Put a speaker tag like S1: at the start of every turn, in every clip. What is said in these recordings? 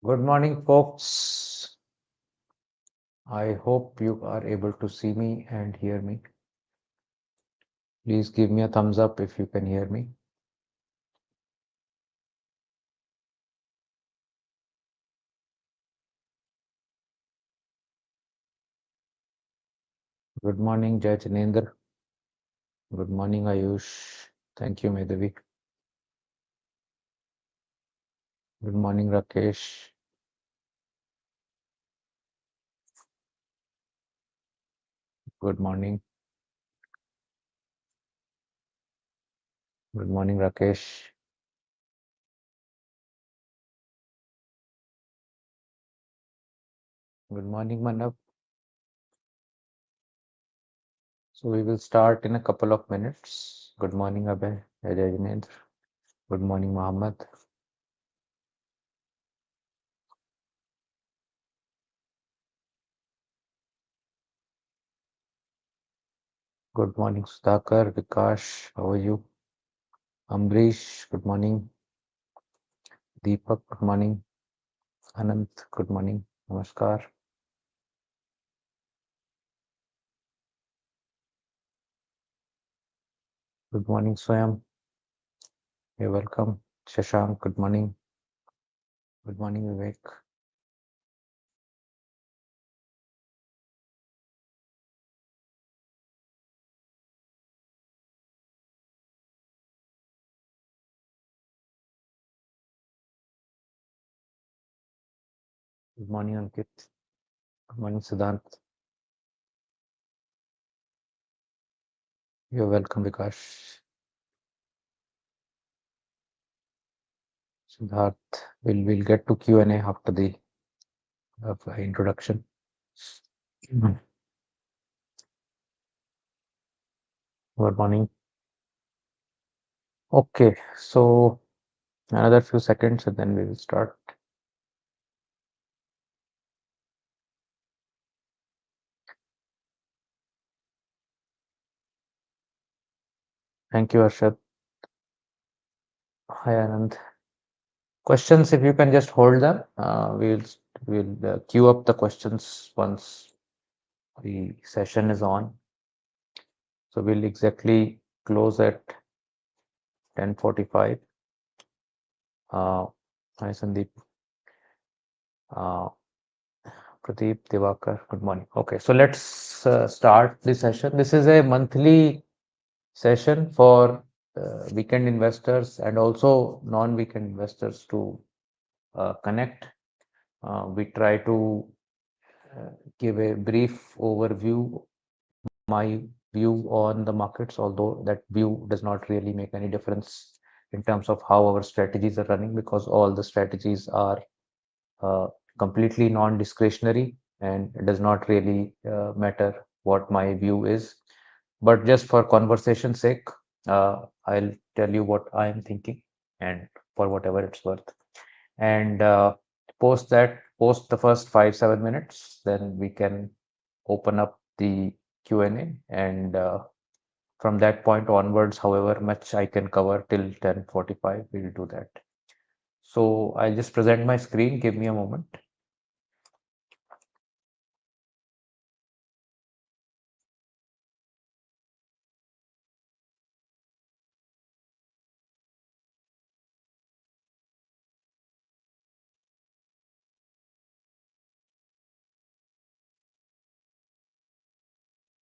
S1: Good morning, folks. I hope you are able to see me and hear me. Please give me a thumbs up if you can hear me. Good morning, Jai Chinendra. Good morning, Ayush. Thank you, Madhavi. Good morning, Rakesh. Good morning. Good morning, Rakesh. Good morning, Manav. So we will start in a couple of minutes. Good morning, Abhay. Jai Chinendra. Good morning, Mohammed. Good morning, Sudhakar. Vikash, how are you? Ambrish, good morning. Deepak, good morning. Anant, good morning. Namaskar. Good morning, Swayam. You're welcome. Shashank, good morning. Good morning, Vivek. Good morning, Ankit. Good morning, Siddhant. You're welcome, Vikash. Siddharth, we'll get to Q&A after the introduction. Good morning. Okay, so another few seconds and then we will start. Thank you, Arshad. Hi, Anand. Questions, if you can just hold them. We'll queue up the questions once the session is on. So we'll exactly close at 10:45. Hi, Sandeep. Pradeep, Divakar, good morning. Okay, so let's start the session. This is a monthly session for weekend investors and also non-weekend investors to connect. We try to give a brief overview, my view on the markets, although that view does not really make any difference in terms of how our strategies are running, because all the strategies are completely non-discretionary and it does not really matter what my view is. But just for conversation's sake, I'll tell you what I am thinking and for whatever it's worth. And post the first 5-7 minutes, then we can open up the Q&A, and from that point onwards, however much I can cover till 10:45, we'll do that. So I'll just present my screen. Give me a moment.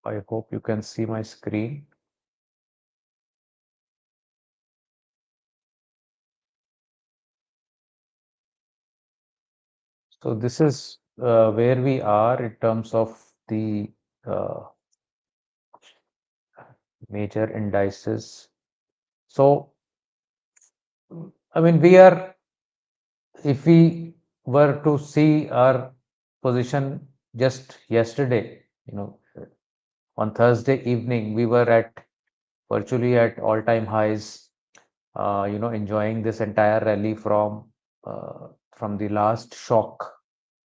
S1: I hope you can see my screen. So this is where we are in terms of the uh, major indices. So, I mean, if we were to see our position just yesterday, on Thursday evening, we were virtually at all-time highs, enjoying this entire rally from the last shock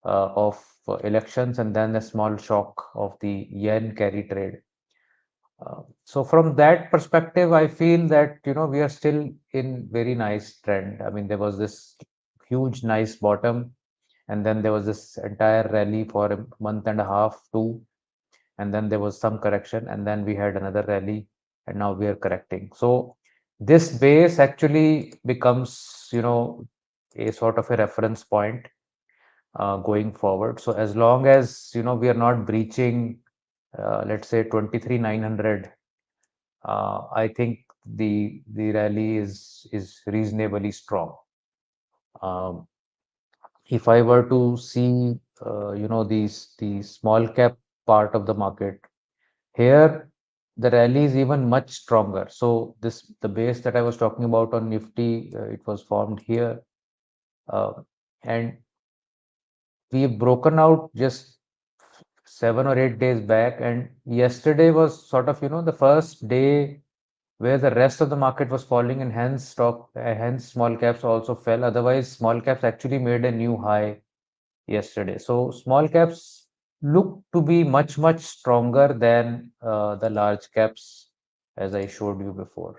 S1: of elections and then a small shock of the yen carry trade. So from that perspective, I feel that we are still in very nice trend. I mean, there was this huge nice bottom and then there was this entire rally for a month and a half, two, and then there was some correction, and then we had another rally, and now we are correcting. So this base actually becomes, a sort of a reference point going forward. So as long as, we are not breaching, let's say 23,900, I think the rally is reasonably strong. Um, if I were to see, the small cap part of the market, here the rally is even much stronger. So the base that I was talking about on Nifty, it was formed here, uh, and we've broken out just 7 or 8 days back, and yesterday was sort of, the first day where the rest of the market was falling, and hence small caps also fell. Otherwise, small caps actually made a new high yesterday. So small caps look to be much, much stronger than the large caps, as I showed you before.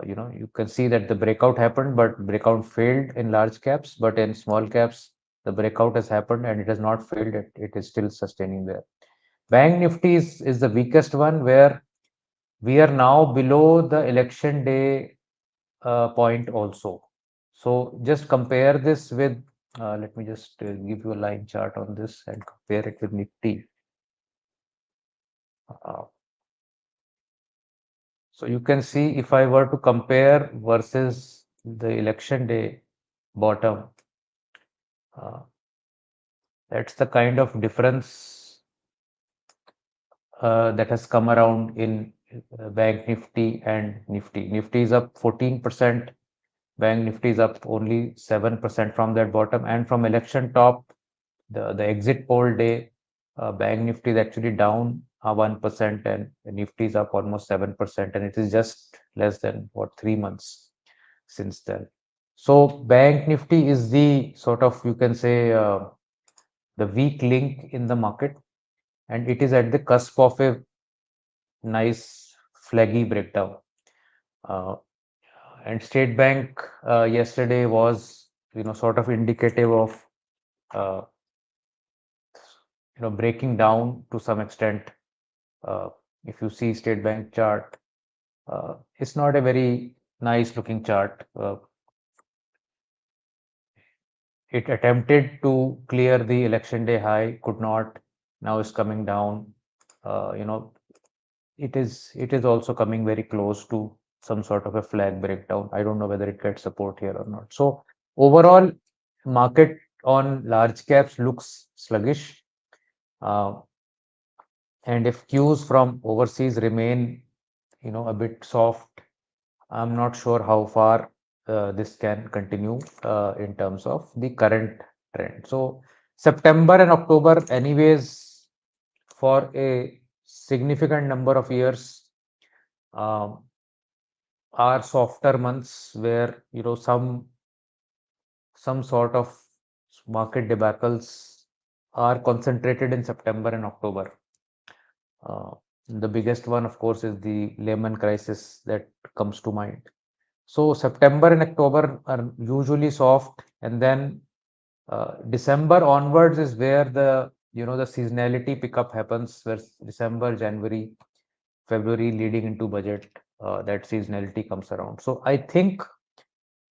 S1: You can see that the breakout happened, but breakout failed in large caps, but in small caps, the breakout has happened and it has not failed. It is still sustaining there. Bank Nifty is the weakest one, where we are now below the election day point also. So just compare this with, let me just give you a line chart on this and compare it with Nifty. Uh, so you can see, if I were to compare versus the election day bottom, uh, that's the kind of difference that has come around in Bank Nifty and Nifty. Nifty is up 14%. Bank Nifty is up only 7% from that bottom, and from election top, the exit poll day, Bank Nifty is actually down 1%, and Nifty is up almost 7%, and it is just less than 3 months since then. So Bank Nifty is the sort of, you can say, the weak link in the market, and it is at the cusp of a nice flaggy breakdown. Uh, and State Bank yesterday was, sort of indicative of, uh, breaking down to some extent. Uh, if you see State Bank chart, it's not a very nice looking chart. It attempted to clear the election day high, could not. Now is coming down. Uh, you know, it is also coming very close to some sort of a flag breakdown. I don't know whether it gets support here or not. So overall, market on large caps looks sluggish. Uh, and if cues from overseas remain, a bit soft, I'm not sure how far this can continue in terms of the current trend. So September and October, anyways, for a significant number of years, um, are softer months where, some sort of market debacles are concentrated in September and October. Uh, the biggest one, of course, is the Lehman crisis that comes to mind. So September and October are usually soft, and then December onwards is where the seasonality pickup happens, where December, January, February leading into budget, that seasonality comes around. So I think,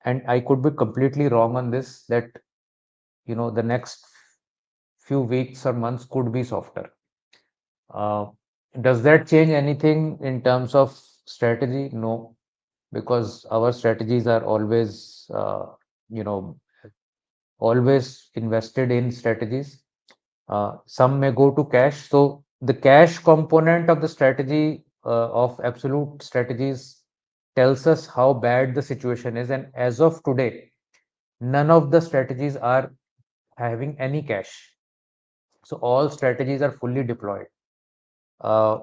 S1: and I could be completely wrong on this, that the next few weeks or months could be softer. Uh, does that change anything in terms of strategy? No, because our strategies are you know, always invested in strategies. Some may go to cash. So the cash component of the strategy, of absolute strategies, tells us how bad the situation is. And as of today, none of the strategies are having any cash. So all strategies are fully deployed. Uh,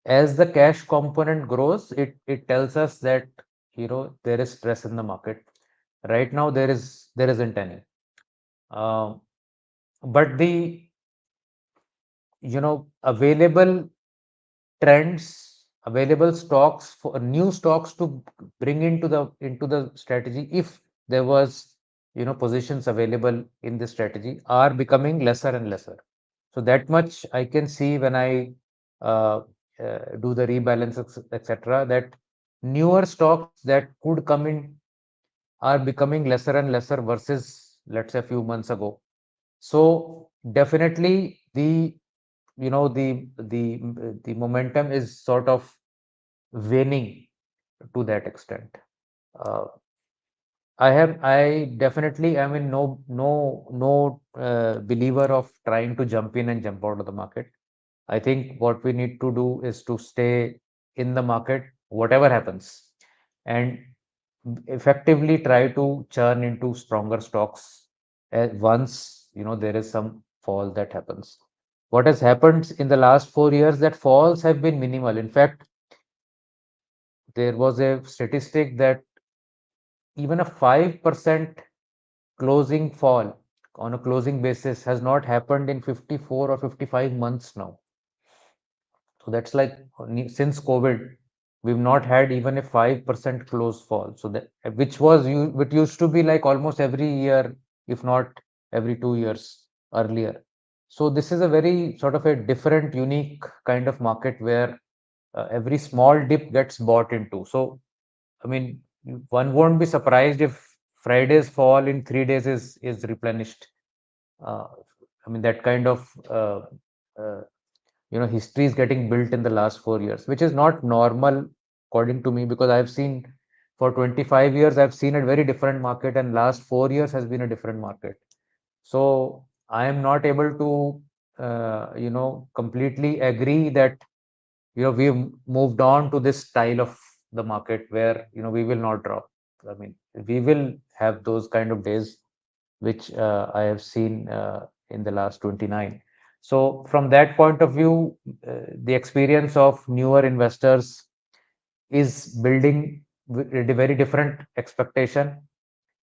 S1: as the cash component grows, it tells us that there is stress in the market. Right now, there isn't any. Um, but the available trends, available stocks, for new stocks to bring into the strategy, if there was positions available in this strategy are becoming lesser and lesser. So that much I can see when I uh, do the rebalance, etc., that newer stocks that could come in are becoming lesser and lesser versus, let's say, a few months ago. So definitely the momentum is sort of waning to that extent. Uh, I definitely am in no believer of trying to jump in and jump out of the market. I think what we need to do is to stay in the market, whatever happens, and effectively try to churn into stronger stocks once there is some fall that happens. What has happened in the last 4 years, that falls have been minimal. In fact, there was a statistic that even a 5% closing fall on a closing basis has not happened in 54 or 55 months now. So that's like since COVID, we've not had even a 5% close fall. So that which used to be like almost every year, if not every 2 years earlier. So this is a very sort of a different, unique kind of market where every small dip gets bought into. So I mean, one won't be surprised if Friday's fall in 3 days is replenished. Uh, I mean, that kind of uh, history is getting built in the last 4 years, which is not normal according to me, because I've seen for 25 years, I've seen a very different market, and last 4 years has been a different market. So I am not able to, completely agree that we've moved on to this style of the market where we will not drop. I mean, we will have those kind of days which I have seen in the last 29. So from that point of view, the experience of newer investors is building with a very different expectation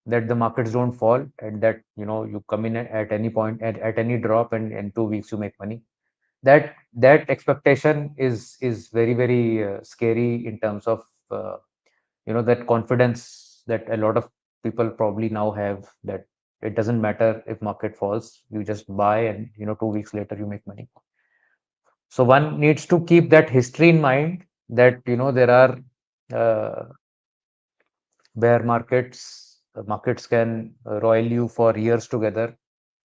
S1: that the markets don't fall, and that you come in at any point, at any drop, and in 2 weeks you make money. That expectation is very scary in terms of that confidence that a lot of people probably now have, that it doesn't matter if market falls, you just buy, and 2 weeks later you make money. So one needs to keep that history in mind, that there are uh, bear markets. Markets can roil you for years together.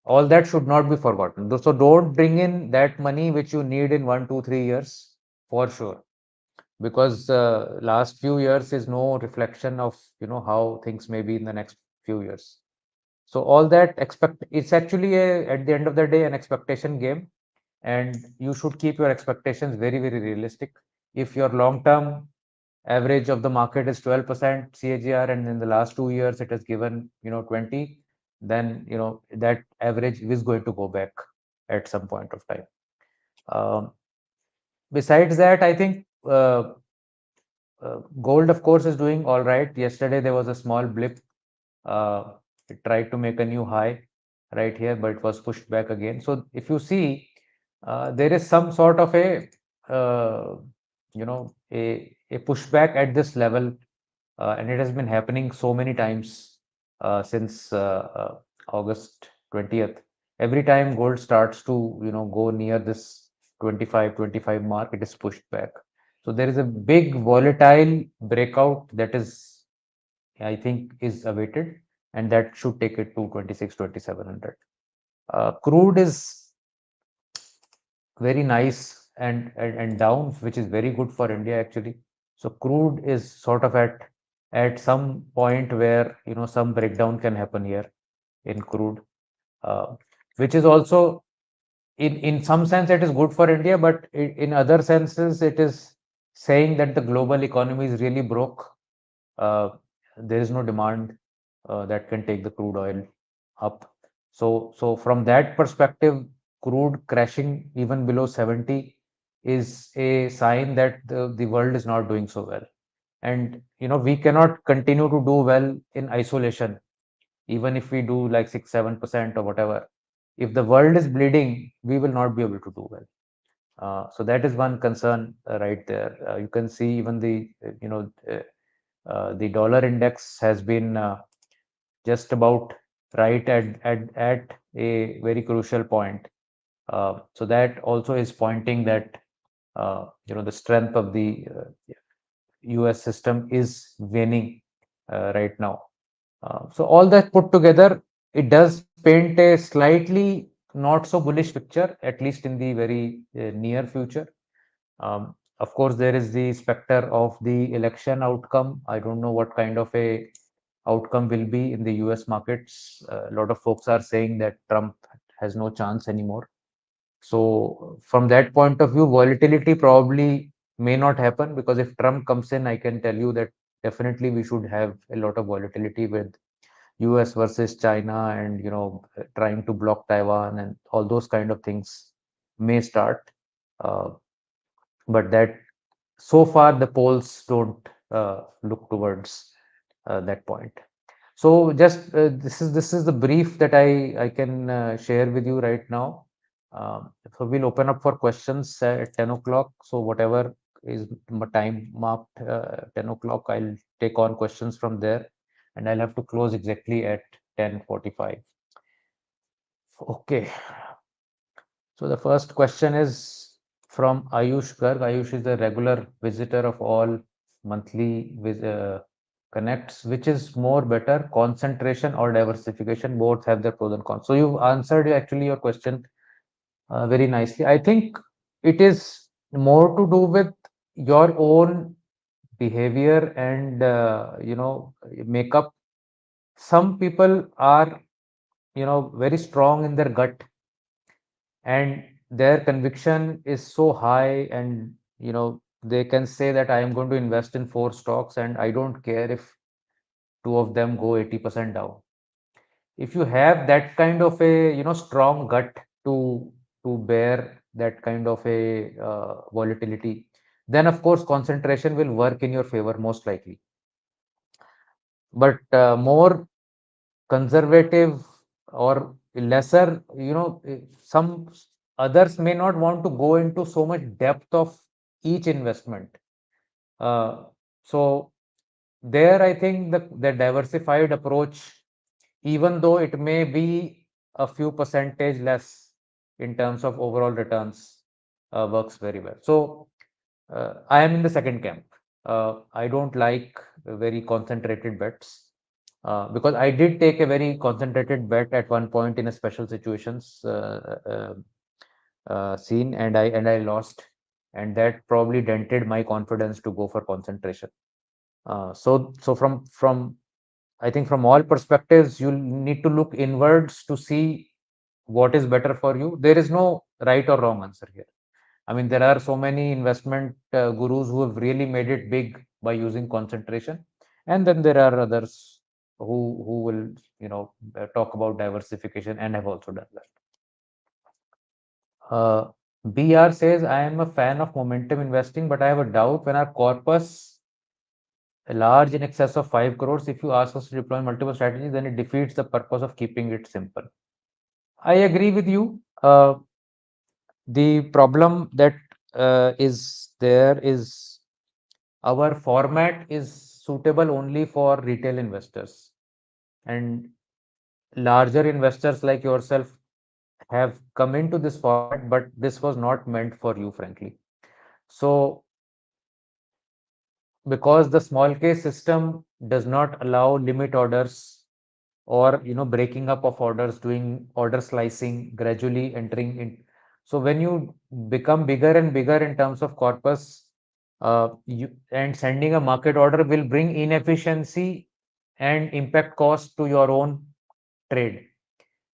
S1: All that should not be forgotten. So don't bring in that money which you need in 1, 2, 3 years for sure, because last few years is no reflection of how things may be in the next few years. So all that it's actually at the end of the day an expectation game, and you should keep your expectations very realistic. If your long term average of the market is 12% CAGR, and in the last 2 years it has given 20, then that average is going to go back at some point of time. um, Besides that, I think gold, of course, is doing all right. Yesterday there was a small blip. It tried to make a new high right here, but it was pushed back again. So if you see, there is some sort of uh, a pushback at this level, and it has been happening so many times since August 20th. Every time gold starts to go near this 25 mark, it is pushed back. So there is a big volatile breakout that is, I think, is awaited, and that should take it to 26, 2700. Crude is very nice and down, which is very good for India actually. So crude is sort of at some point where some breakdown can happen here in crude, uh, which is also in some sense it is good for India, but in other senses it is saying that the global economy is really broke. uh, there is no demand that can take the crude oil up. So from that perspective, crude crashing even below 70 is a sign that the world is not doing so well. And we cannot continue to do well in isolation, even if we do like 6, 7% or whatever. If the world is bleeding, we will not be able to do well. So that is one concern right there. You can see even the dollar index has been just about right at a very crucial point. So that also is pointing that the strength of the US system is waning right now. So all that put together, it does paint a slightly not so bullish picture, at least in the very near future. Of course, there is the specter of the election outcome. I don't know what kind of a outcome will be in the US markets. A lot of folks are saying that Trump has no chance anymore. So from that point of view, volatility probably may not happen, because if Trump comes in, I can tell you that definitely we should have a lot of volatility with US versus China, and trying to block Taiwan and all those kind of things may start. Uh, but that, so far, the polls don't look towards that point. So just this is the brief that I can share with you right now. So we'll open up for questions at 10 o'clock. So whatever is time marked 10 o'clock, I'll take on questions from there, and I'll have to close exactly at 10:45. Okay. So the first question is from Ayush Garg. Ayush is a regular visitor of all monthly connects. Which is more better, concentration or diversification? Both have their pros and cons. So you've answered actually your question very nicely. I think it is more to do with your own behavior and makeup. Some people are very strong in their gut, and their conviction is so high, and they can say that I am going to invest in four stocks and I don't care if two of them go 80% down. If you have that kind of a strong gut to bear that kind of a volatility, then of course concentration will work in your favor most likely. But more conservative or lesser, some others may not want to go into so much depth of each investment. Uh, so there, I think the diversified approach, even though it may be a few percentage less in terms of overall returns, works very well. So I am in the second camp. I don't like very concentrated bets, because I did take a very concentrated bet at one point in a special situations scene, and I lost, and that probably dented my confidence to go for concentration. So from I think from all perspectives, you need to look inwards to see what is better for you. There is no right or wrong answer here. I mean, there are so many investment gurus who have really made it big by using concentration, and then there are others who will talk about diversification and have also done that. Uh, BR says, I am a fan of momentum investing, but I have a doubt when our corpus large in excess of 5 crores. If you ask us to deploy multiple strategies, then it defeats the purpose of keeping it simple. I agree with you. The problem that is there is our format is suitable only for retail investors, and larger investors like yourself have come into this format, but this was not meant for you, frankly. So because the small case system does not allow limit orders, or breaking up of orders, doing order slicing, gradually entering in. So when you become bigger and bigger in terms of corpus, and sending a market order will bring inefficiency and impact cost to your own trade,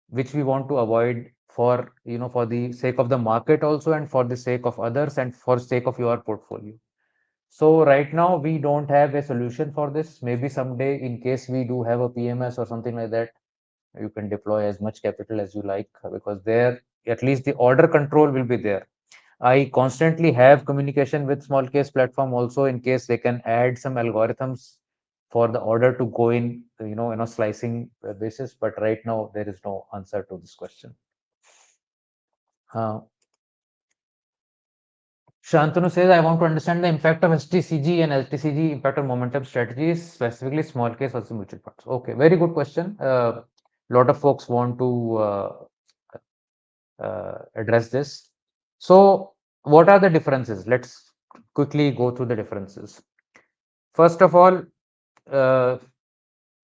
S1: which we want to avoid, for for the sake of the market also, and for the sake of others, and for sake of your portfolio. So right now we don't have a solution for this. Maybe someday, in case we do have a PMS or something like that, you can deploy as much capital as you like, because there at least the order control will be there. I constantly have communication with small case platform also, in case they can add some algorithms for the order to go in slicing basis, but right now there is no answer to this question. uh, Shantanu says, I want to understand the impact of STCG and LTCG impact on momentum strategies, specifically small case versus mutual funds. Okay, very good question. lot of folks want to address this. So what are the differences? Let's quickly go through the differences. First of all,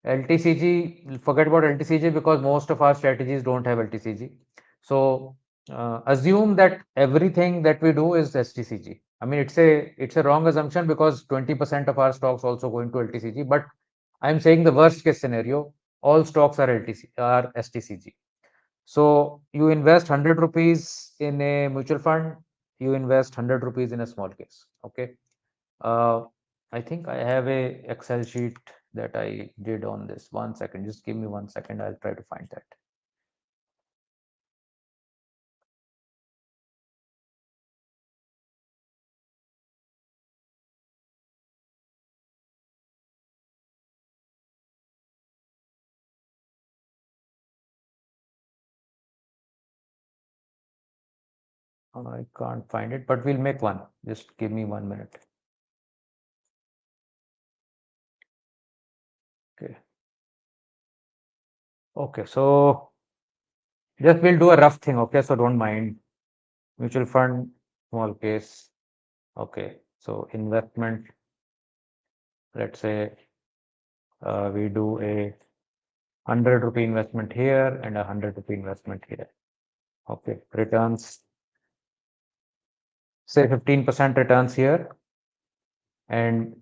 S1: LTCG, forget about LTCG because most of our strategies don't have LTCG. So assume that everything that we do is STCG. I mean, it's a wrong assumption because 20% of our stocks also go into LTCG. But I'm saying the worst case scenario, all stocks are STCG. So you invest 100 rupees in a mutual fund, you invest 100 rupees in a small case. Okay. Uh, I think I have a Excel sheet that I did on this. 1 second, just give me 1 second. I'll try to find that. I can't find it, but we'll make one. Just give me 1 minute. Okay. Okay, so just we'll do a rough thing. Okay, so don't mind. Mutual fund, small case. Okay, so investment. Let's say we do a 100 rupee investment here and a 100 rupee investment here. Okay, returns, say 15% returns here. And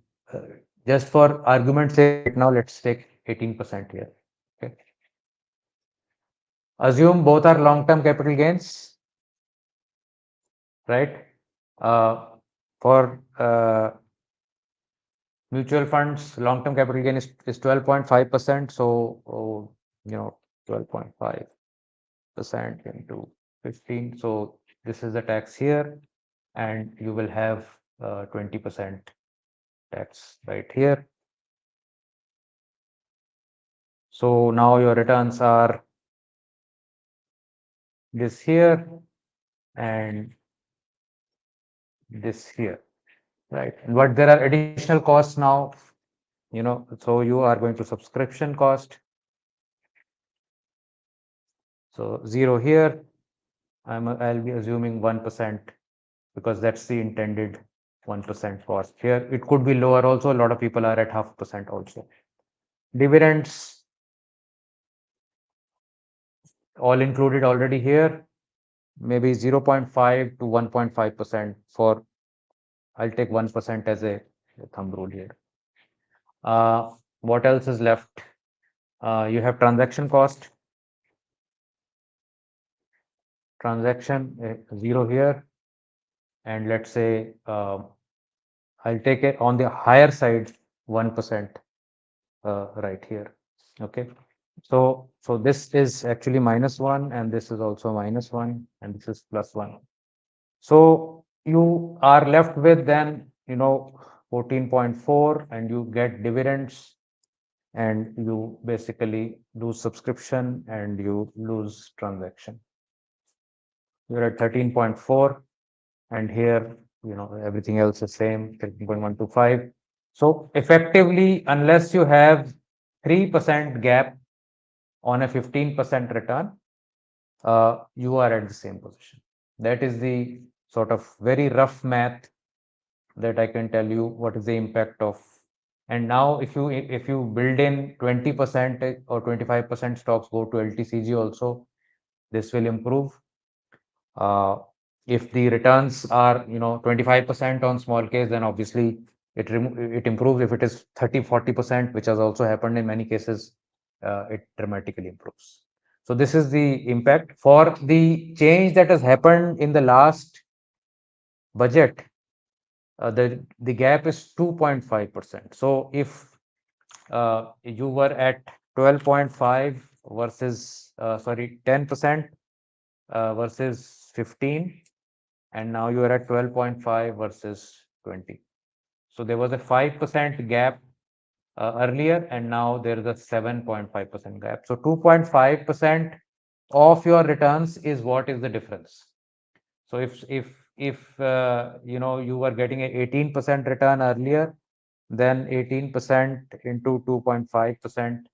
S1: just for argument's sake, now let's take 18% here. Okay. Assume both are long-term capital gains, right? For mutual funds, long-term capital gain is 12.5%. So, 12.5% into 15. So this is the tax here, and you will have 20% tax right here. So now your returns are this here and this here, right? But there are additional costs now, so you are going to subscription cost. So 0 here, I'll be assuming 1% because that's the intended 1% cost here. It could be lower also. A lot of people are at 0.5% also. Dividends, all included already here, maybe 0.5 to 1.5% for, I'll take 1% as a thumb rule here. What else is left? You have transaction cost. Transaction 0 here, and let's say I'll take it on the higher side 1% right here. Okay, so this is actually -1, and this is also -1, and this is +1. So you are left with then 14.4, and you get dividends, and you basically lose subscription and you lose transaction. You're at 13.4, and here everything else is same, 13.125. So effectively, unless you have 3% gap on a 15% return, you are at the same position. That is the sort of very rough math that I can tell you what is the impact of. And now if you build in 20% or 25% stocks go to LTCG also, this will improve. If the returns are 25% on small case, then obviously it improves. If it is 30-40%, which has also happened in many cases, it dramatically improves. So this is the impact for the change that has happened in the last budget. The gap is 2.5%. So if you were at 12.5 versus 10% versus 15, and now you are at 12.5 versus 20. So there was a 5% gap earlier, and now there is a 7.5% gap. So 2.5% of your returns is what is the difference. So if you were getting a 18% return earlier, then 18% into 2.5%,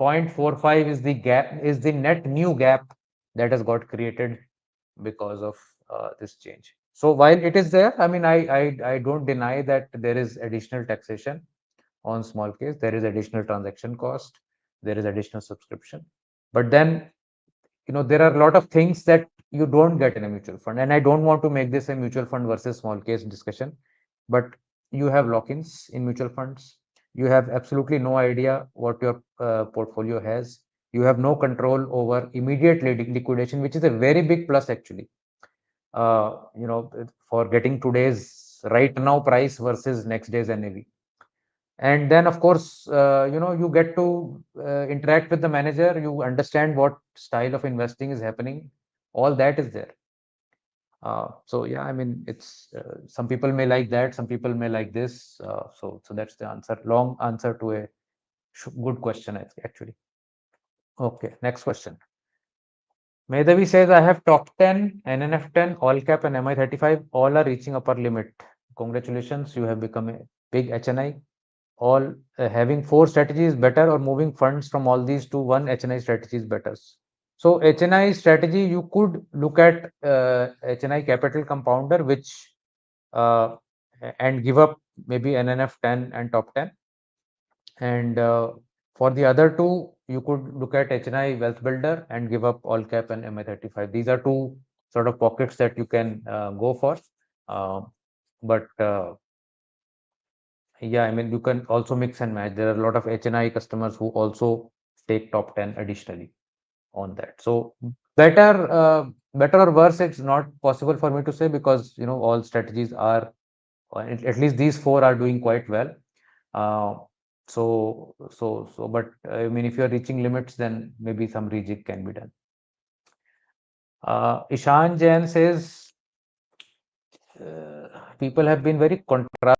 S1: 0.45 is the gap, is the net new gap that has got created because of this change. So while it is there, I mean, I don't deny that there is additional taxation on small case, there is additional transaction cost, there is additional subscription, but then there are a lot of things that you don't get in a mutual fund, and I don't want to make this a mutual fund versus small case discussion, but you have lock-ins in mutual funds. You have absolutely no idea what your portfolio has. You have no control over immediate liquidation, which is a very big plus actually. For getting today's right now price versus next day's NAV. And then of course, you get to interact with the manager, you understand what style of investing is happening, all that is there. So yeah, I mean, it's some people may like that, some people may like this. So that's the answer, long answer to a good question actually. Okay, next question. Medhavi says, I have top 10, NNF10, all cap and MI35, all are reaching upper limit. Congratulations, you have become a big HNI. All having 4 strategies better, or moving funds from all these to one HNI strategy is better. So HNI strategy, you could look at HNI capital compounder, which and give up maybe NNF10 and top 10. And for the other two, you could look at HNI Wealth Builder and give up all cap and MI35. These are two sort of pockets that you can go for. But yeah, I mean, you can also mix and match. There are a lot of HNI customers who also take top 10 additionally on that. So better or worse, it's not possible for me to say, because all strategies are, at least these 4 are doing quite well. But I mean, if you are reaching limits, then maybe some rejig can be done. Ishan Jain says, people have been very contrasting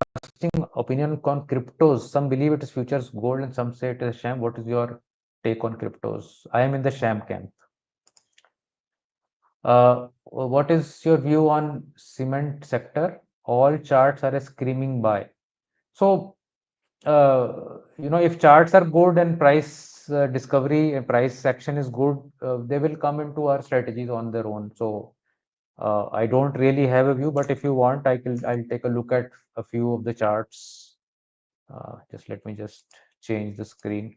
S1: opinion on cryptos. Some believe it is futures gold and some say it is a sham. What is your take on cryptos? I am in the sham camp. What is your view on cement sector? All charts are a screaming buy. So, if charts are good and price discovery and price action is good, they will come into our strategies on their own. So, I don't really have a view, but if you want, I'll take a look at a few of the charts. Just let me just change the screen.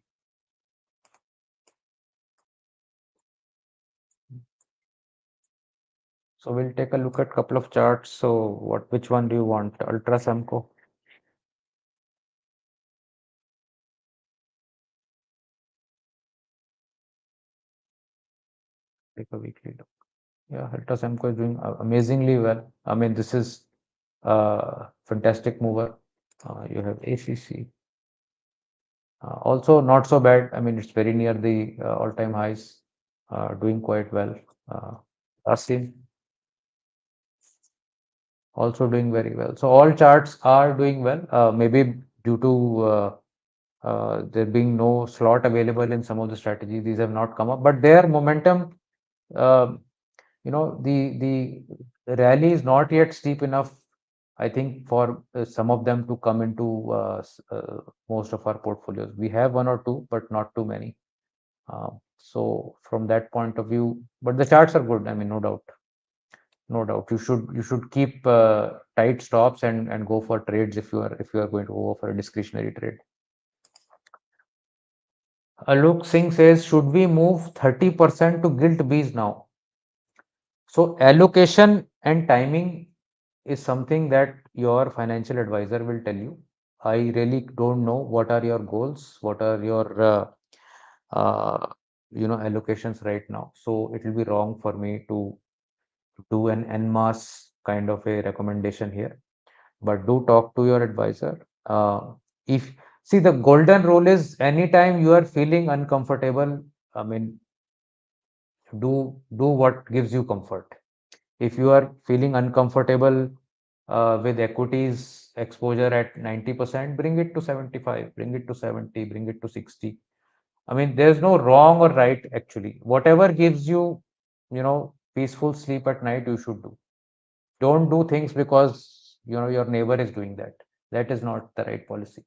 S1: So we'll take a look at a couple of charts. So which one do you want? Ultra Samco? Take a weekly look. Yeah, Ultra Samco is doing amazingly well. I mean, this is fantastic mover. You have ACC. Also not so bad. I mean, it's very near the all-time highs, doing quite well. Asim also doing very well. So all charts are doing well. Maybe due to there being no slot available in some of the strategies, these have not come up, but their momentum, the rally is not yet steep enough, I think, for some of them to come into most of our portfolios. We have one or two, but not too many. So from that point of view, but the charts are good. I mean, no doubt, no doubt. You should keep tight stops and go for trades if you are going to go for a discretionary trade. Alok Singh says, should we move 30% to gilt bees now? So allocation and timing is something that your financial advisor will tell you. I really don't know what are your goals, what are your allocations right now. So it will be wrong for me to do an en masse kind of a recommendation here. But do talk to your advisor. If See, the golden rule is, anytime you are feeling uncomfortable, I mean, do what gives you comfort. If you are feeling uncomfortable with equities exposure at 90%, bring it to 75, bring it to 70, bring it to 60. I mean, there's no wrong or right actually. Whatever gives you, peaceful sleep at night, you should do. Don't do things because your neighbor is doing that. That is not the right policy.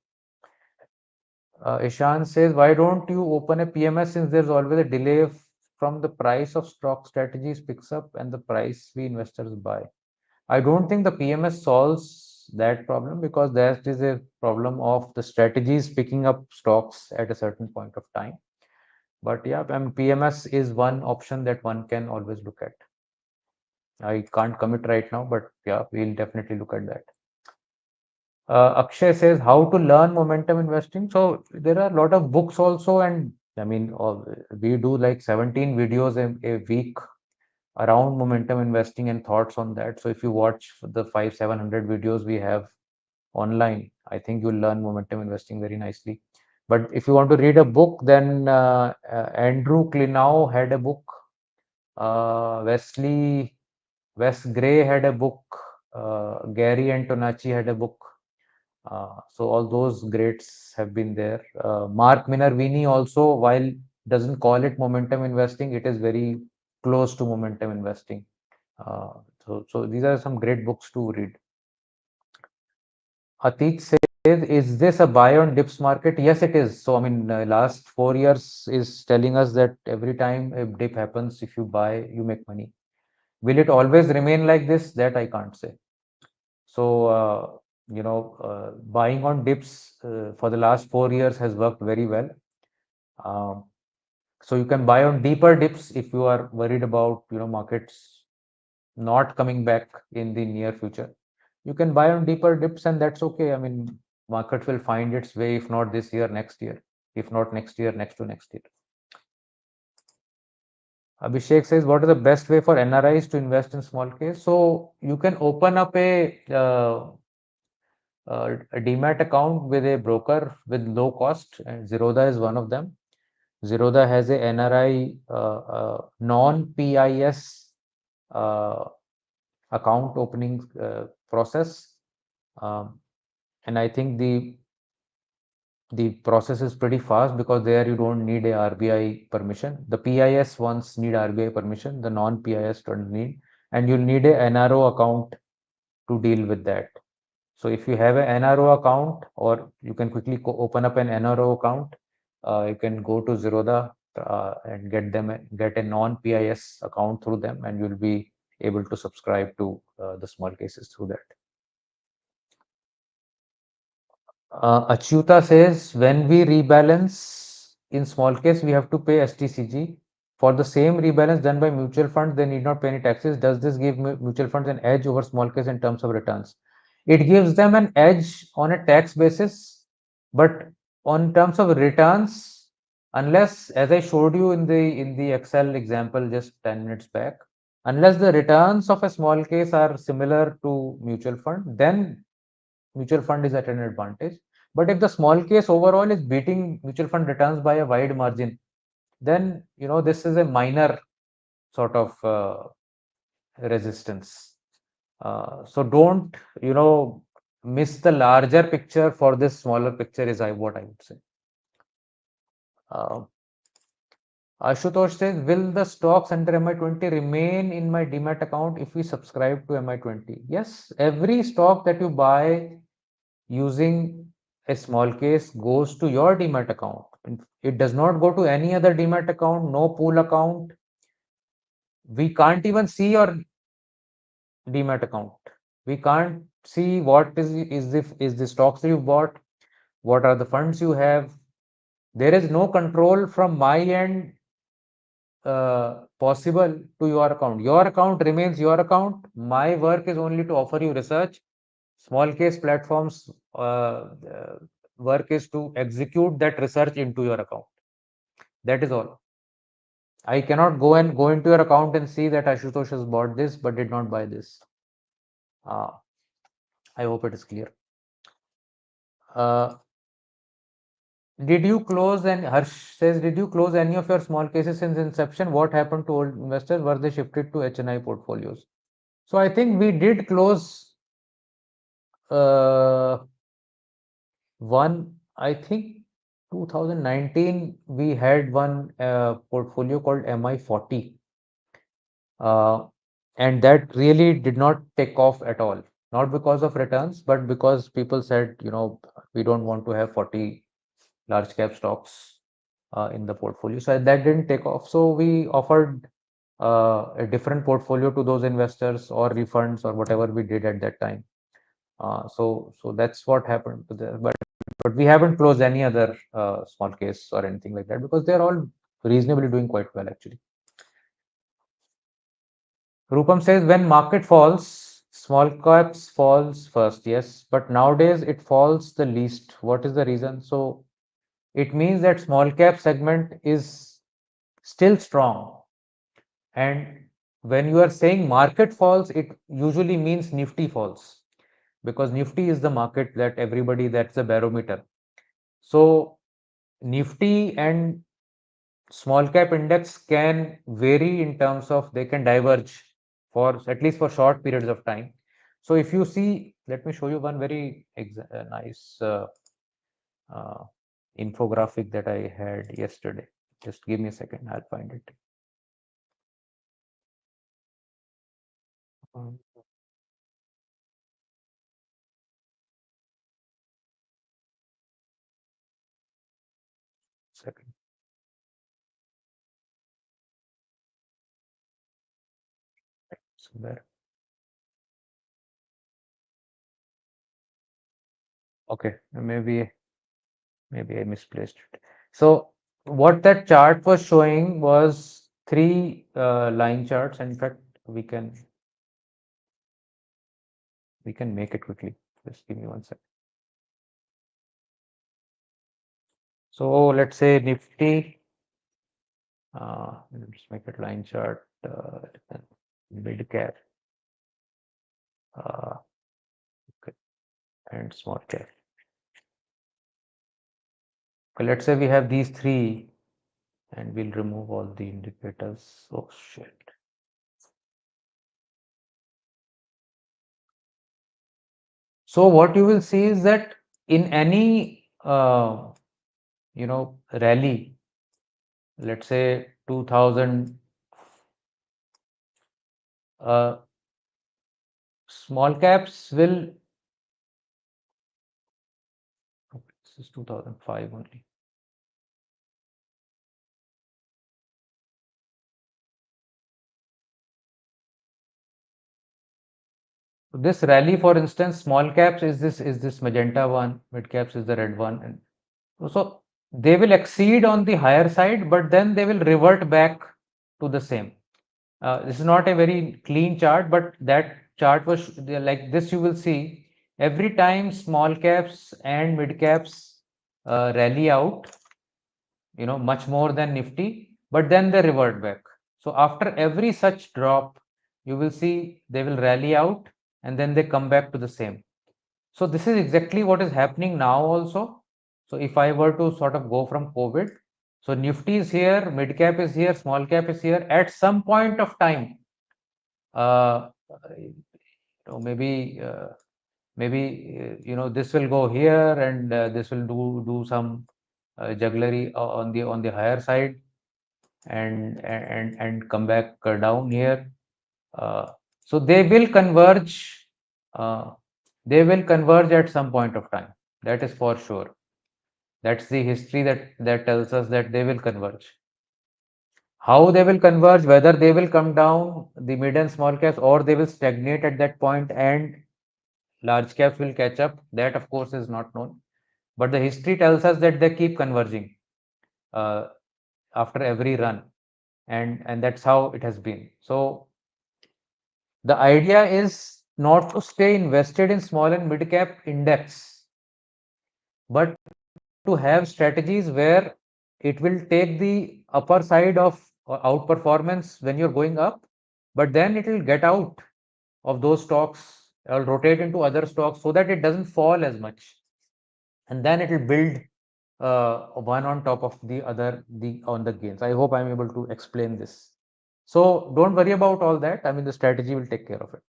S1: Ishan says, why don't you open a PMS since there's always a delay from the price of stock strategies picks up and the price we investors buy? I don't think the PMS solves that problem because that is a problem of the strategies picking up stocks at a certain point of time. But yeah, PMS is one option that one can always look at. I can't commit right now, but yeah, we'll definitely look at that. Akshay says how to learn momentum investing. So there are a lot of books also, and I mean, we do like 17 videos a week around momentum investing and thoughts on that. So if you watch the 500-700 videos we have online, I think you'll learn momentum investing very nicely. But if you want to read a book, then Andrew Klenow had a book. Wes Gray had a book. Gary Antonacci had a book. So all those greats have been there. Mark Minervini also, while doesn't call it momentum investing, it is very close to momentum investing. Uh, so these are some great books to read. Atit says, is this a buy on dips market? Yes, it is. So I mean, last 4 years is telling us that every time a dip happens, if you buy, you make money. Will it always remain like this? That I can't say. So, buying on dips for the last 4 years has worked very well. Um, so you can buy on deeper dips if you are worried about, markets not coming back in the near future. You can buy on deeper dips and that's okay. I mean, market will find its way, if not this year, next year. If not next year, next to next year. Abhishek says, what is the best way for NRIs to invest in small case? So you can open up a demat account with a broker with low cost, and Zerodha is one of them. Zerodha has a NRI non-PIS account opening process, and I think the process is pretty fast because there you don't need a RBI permission. The PIS ones need RBI permission, the non-PIS don't need, and you'll need a NRO account to deal with that. So if you have an NRO account, or you can quickly open up an NRO account, you can go to Zerodha and get a non-PIS account through them, and you'll be able to subscribe to the small cases through that. Achyuta says, when we rebalance in small case, we have to pay STCG. For the same rebalance done by mutual funds, they need not pay any taxes. Does this give mutual funds an edge over small case in terms of returns? It gives them an edge on a tax basis, but on terms of returns, unless, as I showed you in the Excel example just 10 minutes back, unless the returns of a small case are similar to mutual fund, then mutual fund is at an advantage. But if the small case overall is beating mutual fund returns by a wide margin, then this is a minor sort of resistance. So don't miss the larger picture for this smaller picture is what I would say. Ashutosh says, will the stocks under MI20 remain in my demat account if we subscribe to MI20? Yes, every stock that you buy using a small case goes to your demat account. It does not go to any other demat account, no pool account. We can't even see your demat account. We can't see what is the stocks you bought, what are the funds you have. There is no control from my end possible to your account. Your account remains your account. My work is only to offer you research. Small case platforms work is to execute that research into your account. That is all. I cannot go into your account and see that Ashutosh has bought this but did not buy this. I hope it is clear. Did you close, and Harsh says, did you close any of your small cases since inception? What happened to old investors? Were they shifted to HNI portfolios? So I think we did close one, I think 2019, we had one portfolio called MI40. And that really did not take off at all. Not because of returns, but because people said, we don't want to have 40 large cap stocks in the portfolio. So that didn't take off. So we offered a different portfolio to those investors or refunds or whatever we did at that time. So that's what happened to the, but we haven't closed any other small case or anything like that because they're all reasonably doing quite well actually. Rupam says when market falls, small caps falls first. Yes, but nowadays it falls the least. What is the reason? So it means that small cap segment is still strong. And when you are saying market falls, it usually means Nifty falls because Nifty is the market that everybody, that's the barometer. So Nifty and small cap index can vary in terms of they can diverge for at least for short periods of time. So if you see, let me show you one very nice uh, infographic that I had yesterday. Just give me a second, I'll find it. Um, Second. So there. Okay, maybe I misplaced it. So what that chart was showing was three line charts. In fact, we can make it quickly. Just give me one second. So let's say Nifty, let's make it line chart, mid cap, uh, okay, and small cap. Okay, let's say we have these three, and we'll remove all the indicators. Oh shit. So what you will see is that in any rally, let's say 2000, small caps will, this is 2005 only. This rally, for instance, small caps is this magenta one, mid caps is the red one, and so they will exceed on the higher side, but then they will revert back to the same. This is not a very clean chart, but that chart was like this. You will see every time small caps and mid caps rally out, much more than Nifty, but then they revert back. So after every such drop, you will see they will rally out and then they come back to the same. So this is exactly what is happening now also. So if I were to sort of go from COVID, so Nifty is here, mid cap is here, small cap is here. At some point of time, maybe this will go here and this will do some jugglery on the higher side and come back down here. So they will converge. They will converge at some point of time. That is for sure. That's the history that tells us that they will converge. How they will converge, whether they will come down, the mid and small caps, or they will stagnate at that point and large caps will catch up, that of course is not known. But the history tells us that they keep converging uh, after every run, and that's how it has been. So the idea is not to stay invested in small and mid cap index, but to have strategies where it will take the upper side of outperformance when you're going up, but then it will get out of those stocks or rotate into other stocks so that it doesn't fall as much, and then it will build one on top of the other on the gains. I hope I'm able to explain this. So don't worry about all that. I mean, the strategy will take care of it.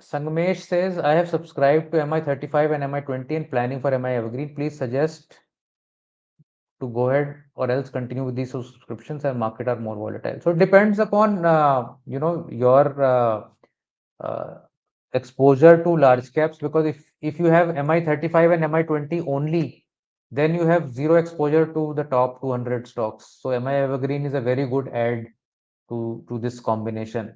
S1: Sangamesh says, I have subscribed to MI35 and MI20 and planning for MI Evergreen. Please suggest to go ahead or else continue with these subscriptions and market are more volatile. So it depends upon, your uh, exposure to large caps, because if you have MI35 and MI20 only, then you have zero exposure to the top 200 stocks. So MI Evergreen is a very good add to this combination.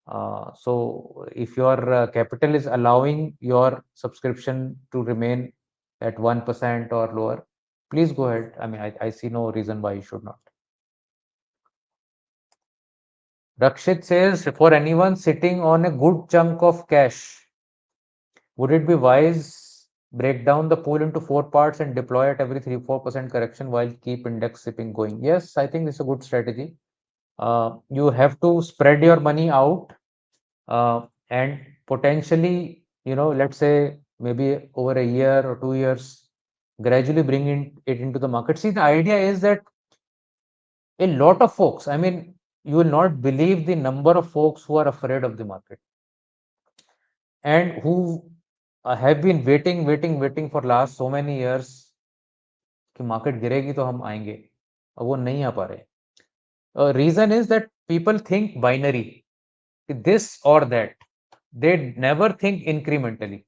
S1: So if your capital is allowing your subscription to remain at 1% or lower, please go ahead. I mean, I see no reason why you should not. Rakshit says, for anyone sitting on a good chunk of cash, would it be wise break down the pool into 4 parts and deploy at every 3-4% correction while keep index sipping going? Yes, I think it's a good strategy. You have to spread your money out, and potentially, let's say maybe over a year or 2 years, gradually bring it into the market. See, the idea is that a lot of folks, I mean, you will not believe the number of folks who are afraid of the market and who have been waiting for last so many years कि market गिरेगी तो हम आएंगे, अब वो नहीं आ पा रहे. Reason is that people think binary, this or that. They never think incrementally.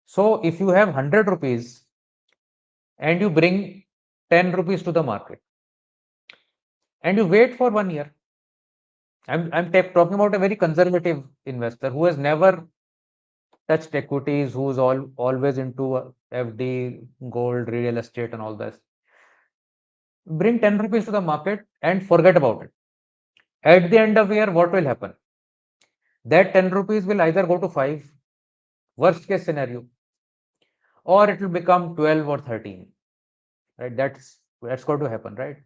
S1: So if you have 100 rupees and you bring 10 rupees to the market and you wait for 1 year, I'm talking about a very conservative investor who has never touched equities, who's always into FD, gold, real estate, and all this. Bring 10 rupees to the market and forget about it. At the end of the year, what will happen? That 10 rupees will either go to 5, worst case scenario, or it will become 12 or 13. Right? That's going to happen, right?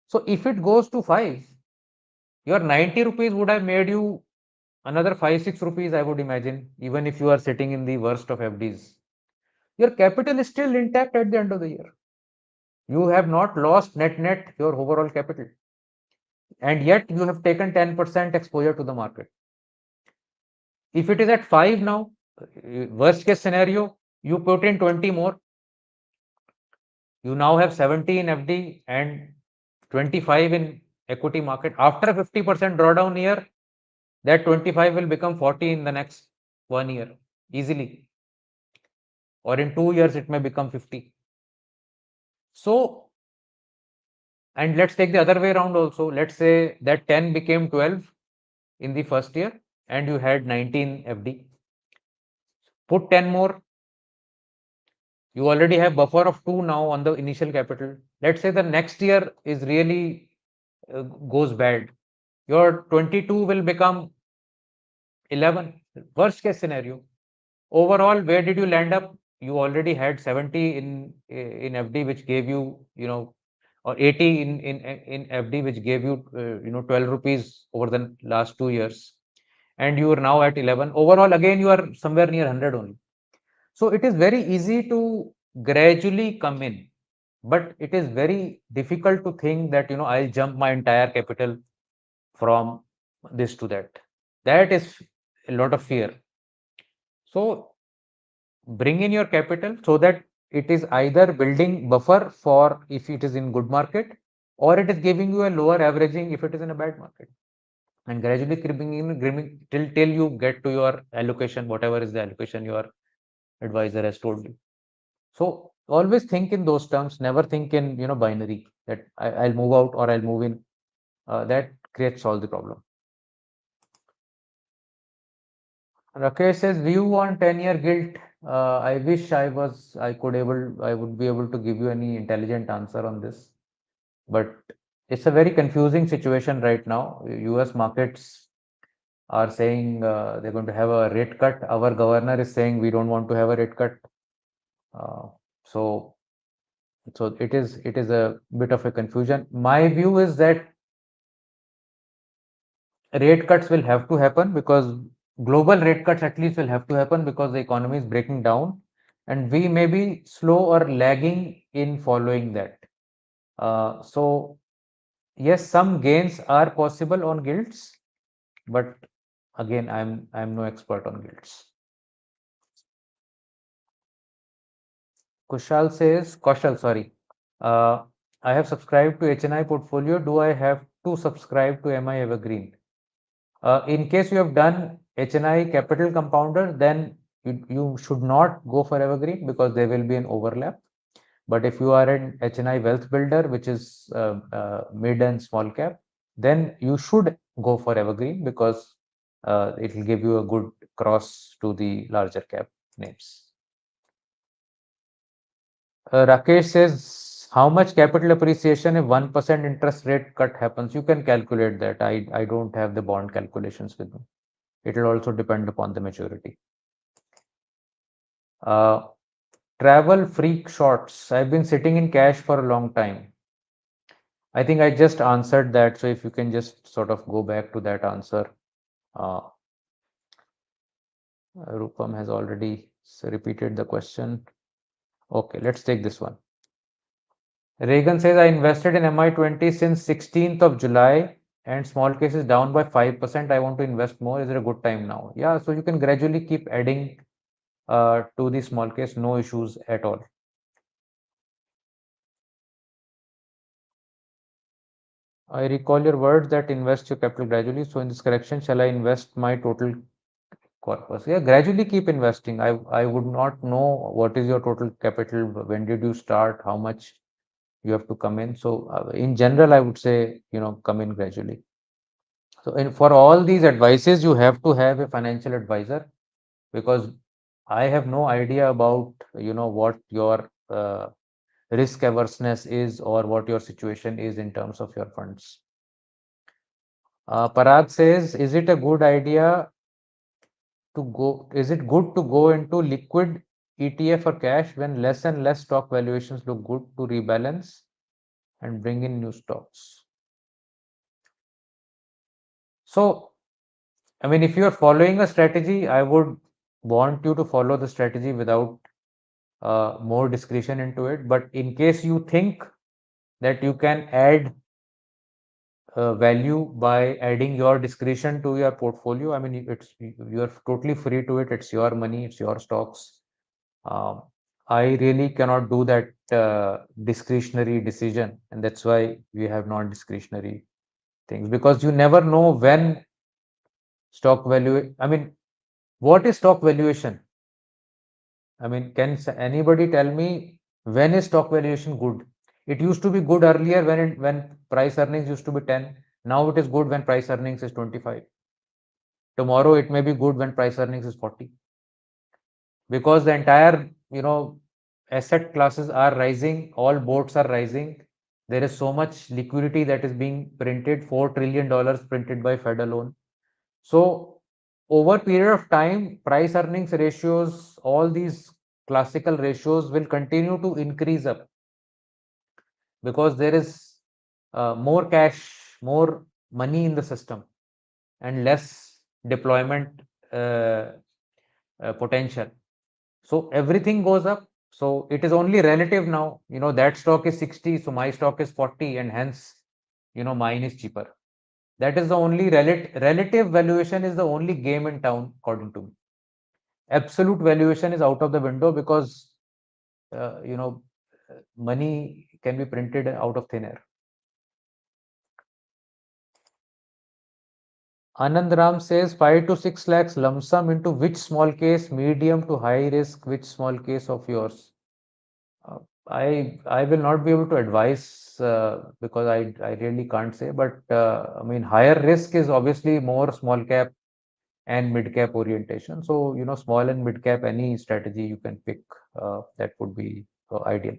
S1: So if it goes to 5, your 90 rupees would have made you another 5-6 rupees, I would imagine, even if you are sitting in the worst of FDs. Your capital is still intact at the end of the year. You have not lost net your overall capital, and yet you have taken 10% exposure to the market. If it is at 5 now, worst case scenario, you put in 20 more. You now have 70 in FD and 25 in equity market. After a 50% drawdown year, that 25 will become 40 in the next 1 year easily. Or in 2 years, it may become 50. So, and let's take the other way around also. Let's say that 10 became 12 in the first year and you had 19 FD. Put 10 more. You already have buffer of 2 now on the initial capital. Let's say the next year is really goes bad. Your 22 will become 11. Worst case scenario. Overall, where did you land up? You already had 70 in FD, which gave you, or 80 in FD, which gave you, 12 rupees over the last 2 years, and you are now at 11. Overall, again, you are somewhere near 100 only. So it is very easy to gradually come in, but it is very difficult to think that, I'll jump my entire capital from this to that. That is a lot of fear. So bring in your capital so that it is either building buffer for if it is in good market, or it is giving you a lower averaging if it is in a bad market, and gradually bringing till you get to your allocation, whatever is the allocation your advisor has told you. So always think in those terms, never think in, binary, that I'll move out or I'll move in. That creates all the problem. Rakesh says, view on 10-year gilt. I wish I would be able to give you any intelligent answer on this, but it's a very confusing situation right now. US markets are saying they're going to have a rate cut. Our governor is saying we don't want to have a rate cut. Uh, so it is a bit of a confusion. My view is that rate cuts will have to happen, because global rate cuts at least will have to happen, because the economy is breaking down and we may be slow or lagging in following that. So yes, some gains are possible on gilts, but again, I'm no expert on gilts. Kaushal, sorry. I have subscribed to HNI portfolio. Do I have to subscribe to MI Evergreen? In case you have done HNI capital compounder, then you should not go for evergreen because there will be an overlap. But if you are an HNI wealth builder, which is mid and small cap, then you should go for evergreen because it will give you a good cross to the larger cap names. Rakesh says, how much capital appreciation if 1% interest rate cut happens? You can calculate that. I don't have the bond calculations with me. It will also depend upon the maturity. Travel freak shorts. I've been sitting in cash for a long time. I think I just answered that. So if you can just sort of go back to that answer. Rupam has already repeated the question. Okay, let's take this one. Reagan says, I invested in MI20 since 16th of July and Smallcase is down by 5%. I want to invest more. Is it a good time now? Yeah, so you can gradually keep adding to the Smallcase, no issues at all. I recall your words that invest your capital gradually. So in this correction, shall I invest my total corpus? Yeah, gradually keep investing. I would not know what is your total capital, when did you start, how much you have to come in. So in general, I would say, come in gradually. So for all these advices, you have to have a financial advisor because I have no idea about, what your risk averseness is or what your situation is in terms of your funds. Parag says, is it a good idea is it good to go into liquid ETF or cash when less and less stock valuations look good to rebalance and bring in new stocks? So, I mean, if you are following a strategy, I would want you to follow the strategy without more discretion into it. But in case you think that you can add value by adding your discretion to your portfolio, I mean, you're totally free to it. It's your money, it's your stocks. I really cannot do that discretionary decision, and that's why we have non-discretionary things because you never know when stock value. I mean, what is stock valuation? I mean, can anybody tell me when is stock valuation good? It used to be good earlier when price earnings used to be 10. Now it is good when price earnings is 25. Tomorrow it may be good when price earnings is 40. Because the entire, asset classes are rising, all boats are rising. There is so much liquidity that is being printed, $4 trillion printed by Fed alone. So over period of time, price earnings ratios, all these classical ratios will continue to increase up because there is more cash, more money in the system and less deployment potential. So everything goes up. So it is only relative now. That stock is 60, so my stock is 40, and hence, mine is cheaper. That is the only relative valuation is the only game in town, according to me. Absolute valuation is out of the window because, money can be printed out of thin air. Anand Ram says 5 to 6 lakhs lump sum into which small case, medium to high risk, which small case of yours? I will not be able to advise because I really can't say. But I mean, higher risk is obviously more small cap and mid cap orientation. So small and mid cap, any strategy you can pick that would be ideal.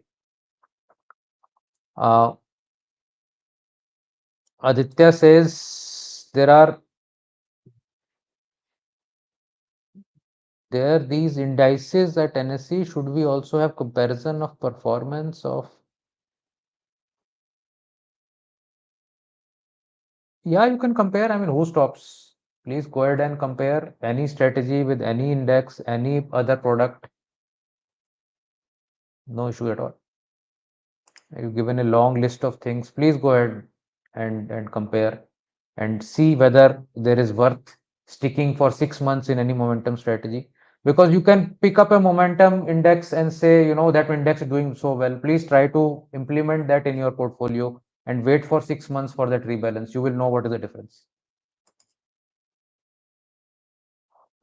S1: Aditya says there these indices at NSE. Should we also have comparison of performance of? Yeah, you can compare. I mean, who stops? Please go ahead and compare any strategy with any index, any other product. No issue at all. You've given a long list of things. Please go ahead and compare and see whether there is worth sticking for 6 months in any momentum strategy. Because you can pick up a momentum index and say, that index is doing so well. Please try to implement that in your portfolio and wait for 6 months for that rebalance. You will know what is the difference.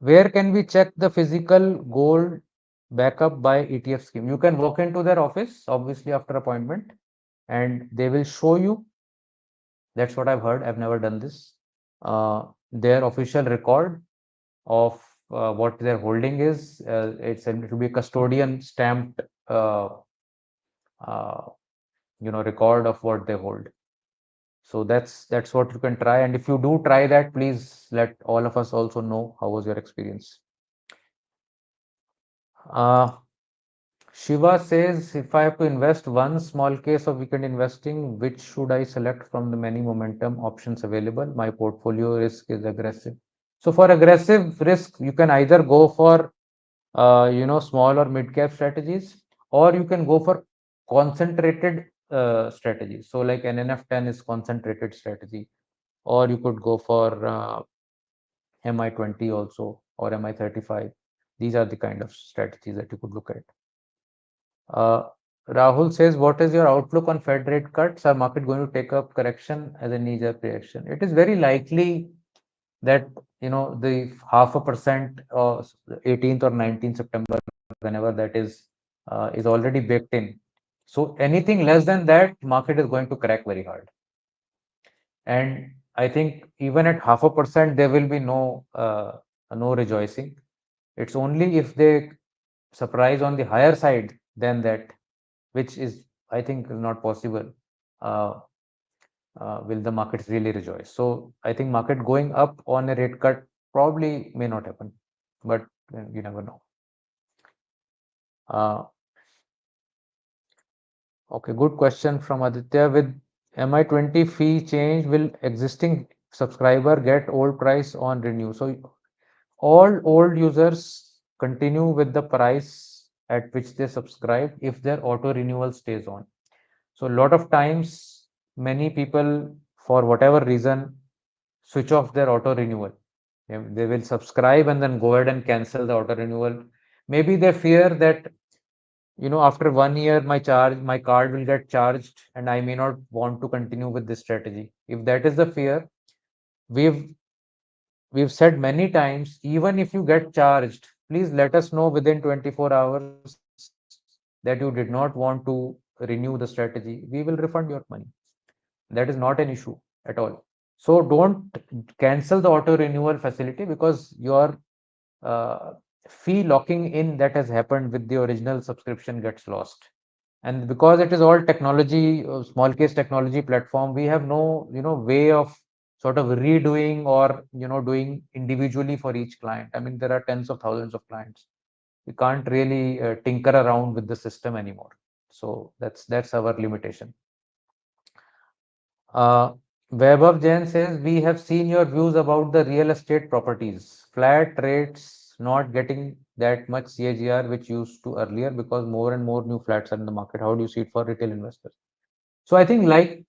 S1: Where can we check the physical gold backup by ETF scheme? You can walk into their office, obviously after appointment, and they will show you. That's what I've heard. I've never done this. Their official record of what their holding is. It will be a custodian stamped, uh, uh, record of what they hold. So that's what you can try. And if you do try that, please let all of us also know how was your experience. Uh, Shiva says, if I have to invest one small case of weekend investing, which should I select from the many momentum options available? My portfolio risk is aggressive. So for aggressive risk, you can either go for small or mid cap strategies, or you can go for concentrated strategies. So like an NF10 is concentrated strategy, or you could go for MI20 also, or MI35. These are the kind of strategies that you could look at. Uh, Rahul says, what is your outlook on Fed rate cuts? Are market going to take up correction as a knee-jerk reaction? It is very likely that the 0.5% or 18th or 19th September, whenever that is already baked in. So anything less than that, market is going to crack very hard. And I think even at 0.5%, there will be no rejoicing. It's only if they surprise on the higher side than that, which is, I think, not possible. Uh, will the markets really rejoice? So I think market going up on a rate cut probably may not happen, but you never know. Okay, good question from Aditya. With MI20 fee change, will existing subscriber get old price on renew? So all old users continue with the price at which they subscribe if their auto renewal stays on. So a lot of times, many people, for whatever reason, switch off their auto renewal. They will subscribe and then go ahead and cancel the auto renewal. Maybe they fear that after 1 year my card will get charged and I may not want to continue with this strategy. If that is the fear, we've we've said many times, even if you get charged, please let us know within 24 hours that you did not want to renew the strategy. We will refund your money. That is not an issue at all. So don't cancel the auto renewal facility, because your uh, fee locking in that has happened with the original subscription gets lost. And because it is all technology, small case technology platform, we have no way of sort of redoing or doing individually for each client. I mean, there are tens of thousands of clients. We can't really tinker around with the system anymore. So that's our limitation. Uh, Vaibhav Jain says, we have seen your views about the real estate properties. Flat rates not getting that much CAGR which used to earlier, because more and more new flats are in the market. How do you see it for retail investors? So I think, like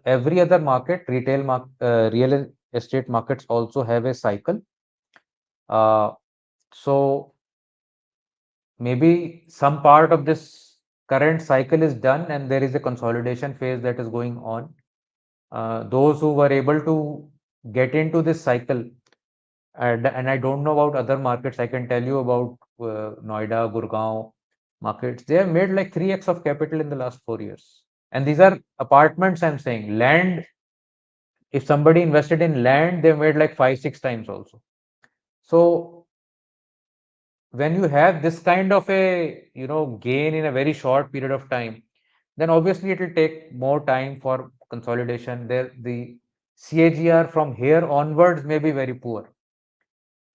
S1: every other market, real estate markets also have a cycle. Uh, so maybe some part of this current cycle is done and there is a consolidation phase that is going on. Those who were able to get into this cycle, and I don't know about other markets, I can tell you about Noida, Gurgaon markets. They have made like 3x of capital in the last 4 years. And these are apartments, I'm saying. Land, if somebody invested in land, they made like 5, 6 times also. So when you have this kind of a gain in a very short period of time, then obviously it will take more time for consolidation. There, the CAGR from here onwards may be very poor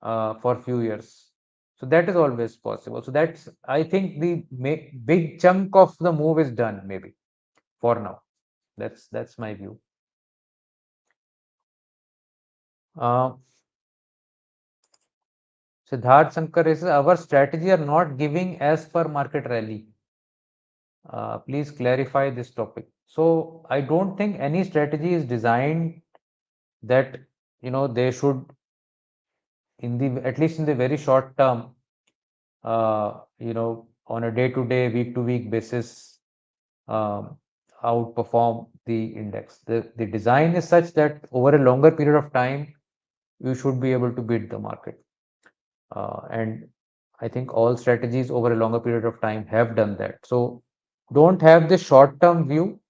S1: for few years. So that is always possible. So that's, I think, the big chunk of the move is done, maybe, for now. That's my view. Uh, Siddharth Shankar says, our strategy are not giving as per market rally. Please clarify this topic. So I don't think any strategy is designed that they should, in the at least in the very short term, on a day-to-day, week-to-week basis, um, outperform the index. The design is such that over a longer period of time, you should be able to beat the market. and I think all strategies over a longer period of time have done that. So don't have this short-term view,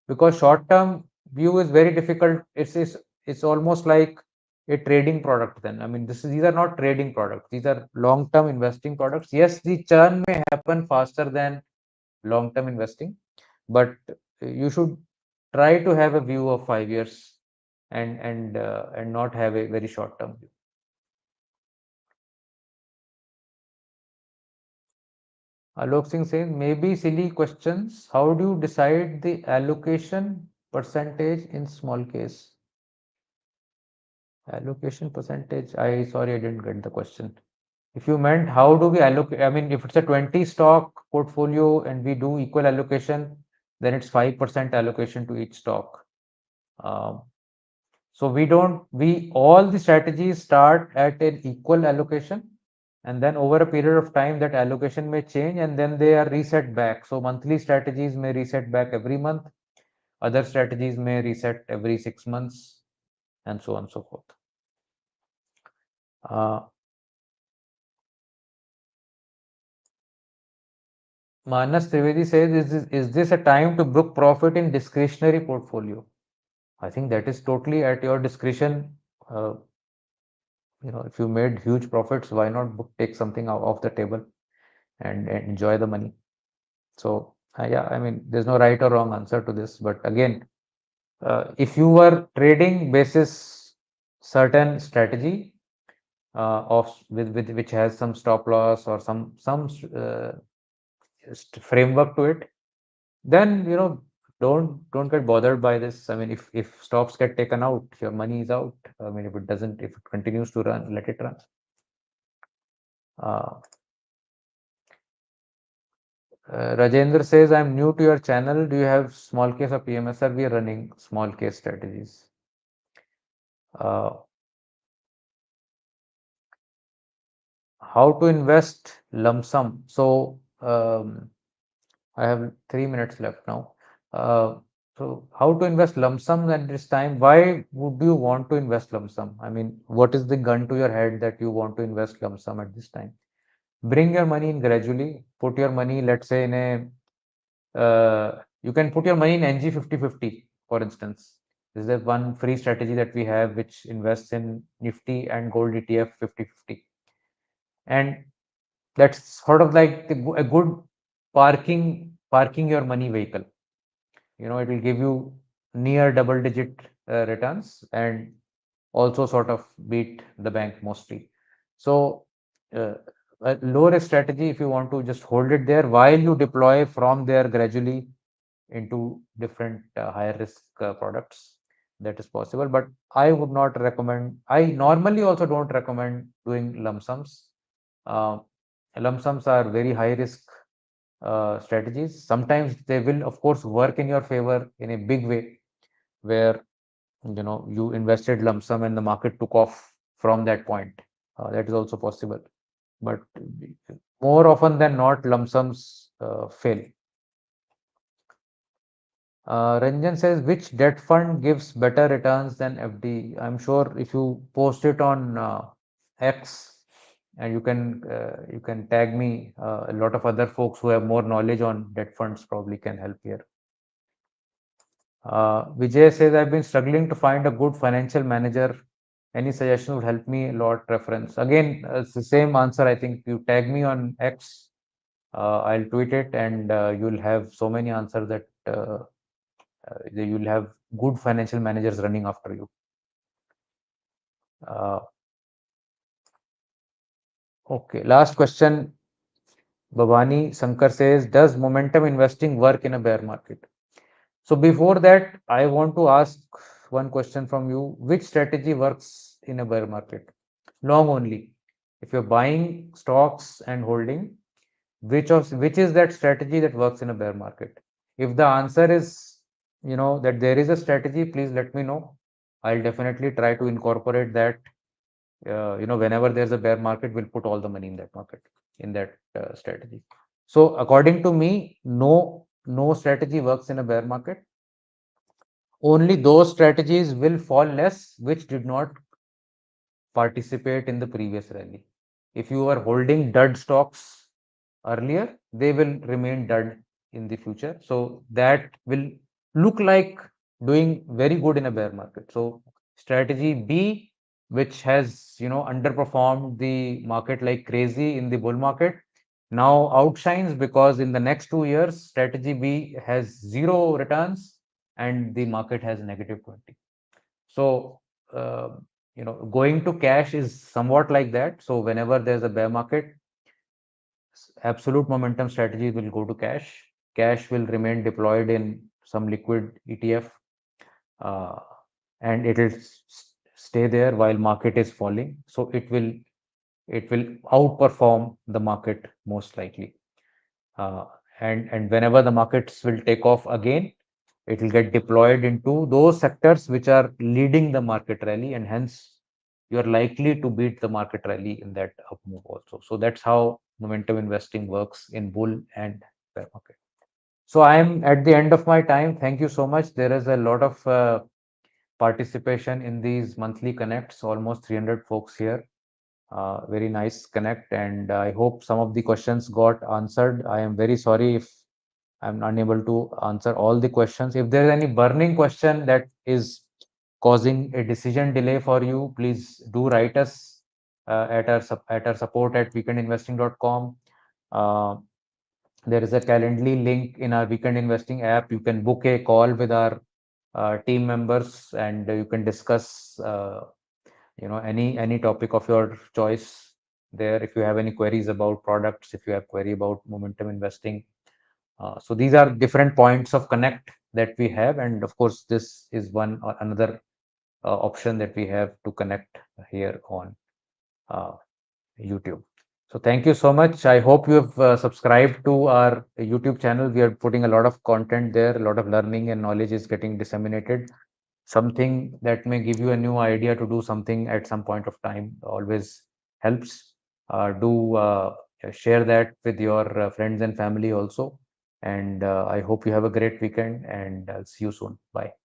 S1: because short-term view is very difficult. It's almost like a trading product then. I mean, these are not trading products. These are long-term investing products. Yes, the churn may happen faster than long-term investing, but you should try to have a view of 5 years and not have a very short-term view. Alok Singh says, maybe silly questions. How do you decide the allocation percentage in small case? Allocation percentage. Sorry, I didn't get the question. If you meant how do we allocate, I mean, if it's a 20 stock portfolio and we do equal allocation, then it's 5% allocation to each stock. Um, so all the strategies start at an equal allocation, and then over a period of time that allocation may change and then they are reset back. So monthly strategies may reset back every month, other strategies may reset every 6 months, and so on and so forth. Manas Trivedi says, is this a time to book profit in discretionary portfolio? I think that is totally at your discretion. If you made huge profits, why not take something off the table and enjoy the money? So yeah, I mean, there's no right or wrong answer to this. But again, if you were trading basis certain strategy with which has some stop loss or some framework to it, then don't get bothered by this. I mean, if stops get taken out, your money is out. I mean, if it continues to run, let it run. Rajendra says, I'm new to your channel. Do you have small case or PMSR? We are running small case strategies. How to invest lump sum? So I have 3 minutes left now. So how to invest lump sum at this time? Why would you want to invest lump sum? I mean, what is the gun to your head that you want to invest lump sum at this time? Bring your money in gradually. Put your money, let's say, you can put your money in NG 50/50, for instance. This is one free strategy that we have, which invests in Nifty and gold ETF 50/50. And that's sort of like a good parking your money vehicle. It will give you near double digit returns and also sort of beat the bank mostly. So a low risk strategy, if you want to just hold it there while you deploy from there gradually into different higher risk products, that is possible. But I would not recommend. I normally also don't recommend doing lump sums. Lump sums are very high risk strategies. Sometimes they will, of course, work in your favor in a big way, where you invested lump sum and the market took off from that point. That is also possible, but more often than not, lump sums fail. Ranjan says, which debt fund gives better returns than FD? I'm sure if you post it on X, and you can tag me, a lot of other folks who have more knowledge on debt funds probably can help here. Vijay says, I've been struggling to find a good financial manager. Any suggestion would help me a lot. Reference. Again, it's the same answer. I think you tag me on X, I'll tweet it, and you'll have so many answers that you'll have good financial managers running after you. Okay, last question. Bhavani Sankar says, does momentum investing work in a bear market? So before that, I want to ask one question from you. Which strategy works in a bear market? Long only. If you're buying stocks and holding, which is that strategy that works in a bear market? If the answer is, that there is a strategy, please let me know. I'll definitely try to incorporate that. Whenever there's a bear market, we'll put all the money in that market, in that strategy. So according to me, no strategy works in a bear market. Only those strategies will fall less which did not participate in the previous rally. if you were holding dud stocks earlier, they will remain dud in the future. So that will look like doing very good in a bear market. So strategy B, which has underperformed the market like crazy in the bull market, now outshines because in the next 2 years, strategy B has zero returns and the market has negative 20. So uh, going to cash is somewhat like that. So whenever there's a bear market, absolute momentum strategy will go to cash. Cash will remain deployed in some liquid ETF, uh, and it will stay there while market is falling. So it will outperform the market most likely. Uh, and whenever the markets will take off again, it will get deployed into those sectors which are leading the market rally, and hence you are likely to beat the market rally in that up move also. So that's how momentum investing works in bull and bear market. So I am at the end of my time. Thank you so much. There is a lot of participation in these monthly connects, almost 300 folks here. Very nice connect, and I hope some of the questions got answered. I am very sorry if I'm unable to answer all the questions. If there is any burning question that is causing a decision delay for you, please do write us at our support at weekendinvesting.com. Uh, there is a Calendly link in our Weekend Investing app. You can book a call with our team members, and you can discuss any topic of your choice there. If you have any queries about products, if you have query about momentum investing, so these are different points of connect that we have, and of course this is one or another option that we have to connect here on uh, YouTube. So thank you so much. I hope you have subscribed to our YouTube channel. We are putting a lot of content there. A lot of learning and knowledge is getting disseminated. Something that may give you a new idea to do something at some point of time always helps. Do share that with your friends and family also. And I hope you have a great weekend, and I'll see you soon. Bye.